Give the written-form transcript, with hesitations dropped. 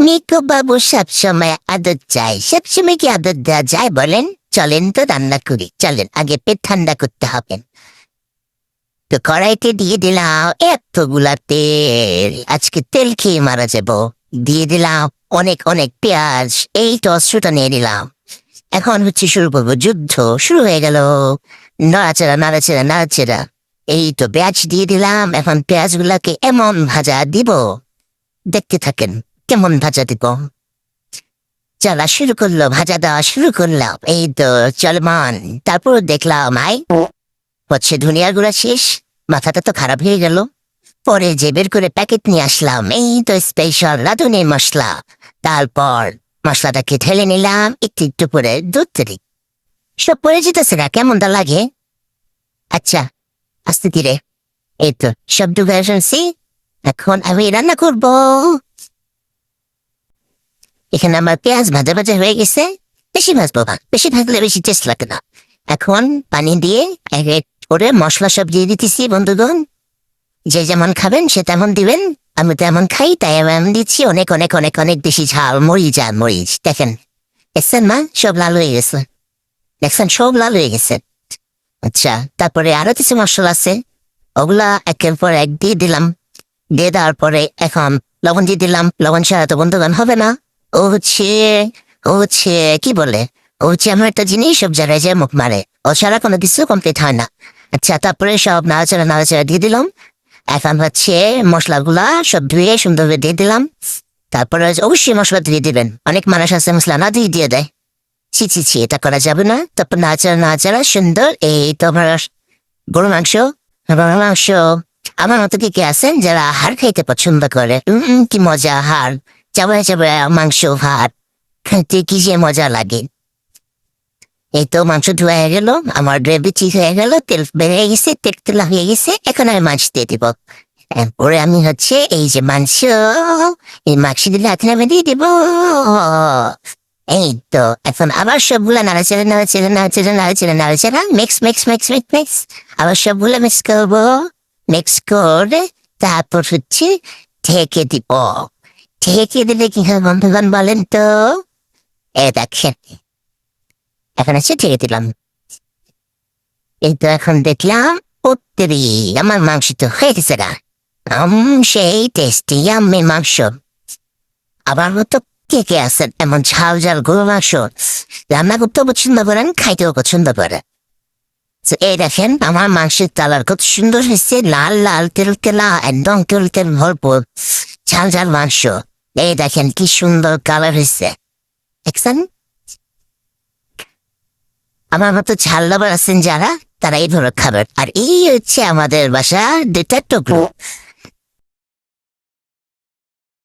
নিকো বাবু সবসময় আদর চাই, সবসময় কি আদর দেওয়া যায় বলেন? চলেন তো রান্না করি, চলেন আগে পেট ঠান্ডা করতে হবে। তো কড়াইতে দিয়ে দিলাম এতগুলা তেল, আজকে তেল খেয়ে মারা যাব। দিয়ে দিলাম অনেক অনেক পেঁয়াজ, এই তো অস্ত্রটা নিয়ে নিলাম। এখন হচ্ছে শুরু করবো যুদ্ধ, শুরু হয়ে গেল। নাড়াচাড়া নাড়াচাড়া নাড়াচাড়া, এই তো পেঁয়াজ দিয়ে দিলাম। এখন পেঁয়াজ গুলাকে এমন ভাজা দিব, দেখতে থাকেন কেমন ভাজা দিব। চলা শুরু করলো, ভাজা দেওয়া শুরু করলাম, এই তো চলমান। তারপর দেখলাম হচ্ছে ধনিয়ার গুঁড়া শেষ, মাথাটা তো খারাপ হয়ে গেল। পরে যে বের করে প্যাকেট নিয়ে আসলাম, এই তো স্পেশাল রাঁধুনি মশলা। তারপর মশলাটাকে ঢেলে নিলাম, একটু একটু করে দুধ তৈরি সব পরে যেতেছে না, কেমনটা লাগে। আচ্ছা, আস্তে ধীরে, এই তো সব ঢুকে এসেছি। এখন আমি রান্না করব। এখানে আমার পেঁয়াজ ভাজা ভাজা হয়ে গেছে। বেশি ভাজবো না, বেশি ভাজলে বেশি টেস্ট লাগে না। এখন পানি দিয়ে এক এক করে মশলা সব দিয়ে দিতেছি বন্ধুগণ। যে যেমন খাবেন সে তেমন দিবেন, আমি তেমন খাই তাই আমি দিচ্ছি অনেক অনেক অনেক অনেক বেশি ঝাল। মরিচ আর মরিচ দেখেন, দেখছেন মা সব লাল হয়ে গেছে, দেখছেন সব লাল হয়ে গেছে। আচ্ছা, তারপরে আরো কিছু মশলা আছে, ওগুলা একের পর এক দিয়ে দিলাম। দিয়ে দেওয়ার পরে এখন লবণ দিয়ে দিলাম। লবণ ছাড়া তো বন্ধুগণ হবে না। ও হচ্ছে ও হচ্ছে কি বলে, ও হচ্ছে আমার একটা জিনিস সব জায়গায় যে মুখ মারে, ও ছাড়া কোনো কিছু কমপ্লিট হয় না। আচ্ছা, তারপরে সব নাড়াচাড়া নাড়াচাড়া দিয়ে দিলাম। এখন হচ্ছে মশলাগুলা সব ধুয়ে সুন্দরভাবে দিয়ে দিলাম। তারপরে অবশ্যই মশলা দিয়ে দিবেন, অনেক মানুষ আছে মশলা না দিয়ে দেয়। ছি ছি ছি, এটা করা যাবে না। তারপর নাড়াচাড়া নাড়াচাড়া সুন্দর, এই তো আমার গরু মাংস। গরু মাংস আমার মতো কি কে আছেন যারা হাড় খাইতে পছন্দ করে? কি মজা, হাড় চাবায় চাবায় মাংস ভাত খাইতে কি যে মজা লাগে। এই তো মাংস ধোয়া হয়ে গেল, আমার গ্রেভি ঠিক হয়ে গেল, তেল বেড়ে গেছে, তেল তেলা হয়ে গেছে। এখন আমি মাছ দিয়ে দিব। এরপরে আমি হচ্ছে এই যে মাংস, এই মাংস দিলে হাতে নামে দিয়ে দিব। এই তো এখন আবার সবগুলা নাড়াচাড়া নাড়াচাড়া নাড়াচাড়া নাড়াচাড়া নাড়াচাড়া mix mix mix mix mix, আবার সবগুলা মিক্স করবো। মিক্স করে তারপর হচ্ছে ঢেকে দিব। ঢেকে দিলে কি হয় বন্ধুগণ বলেন তো? এ দেখেন, এখন হচ্ছে ঢেকে দিলাম। এই তো এখন দেখলাম উত্তরি আমার মাংস তো হয়ে গেছে গা। সেই টেস্টি আমি মাংস। আবার মতো কে কে আছেন এমন ঝাল ঝাল গরু মাংস রান্না করতেও পছন্দ করেন, খাইতেও পছন্দ করেন? তো এই দেখেন আমার মাংসের কালার কত সুন্দর হয়েছে, লাল লাল তেল তেলা, একদম তেল তেল ভরপুর ঝাল ঝাল মাংস। এই দেখেন কি সুন্দর কালার হয়েছে, দেখছেন? আমার মতো ঝাল লাভার আছেন যারা, তারা এইভাবে খাবেন। আর এই হচ্ছে আমাদের বাসা দুটা টুকরো।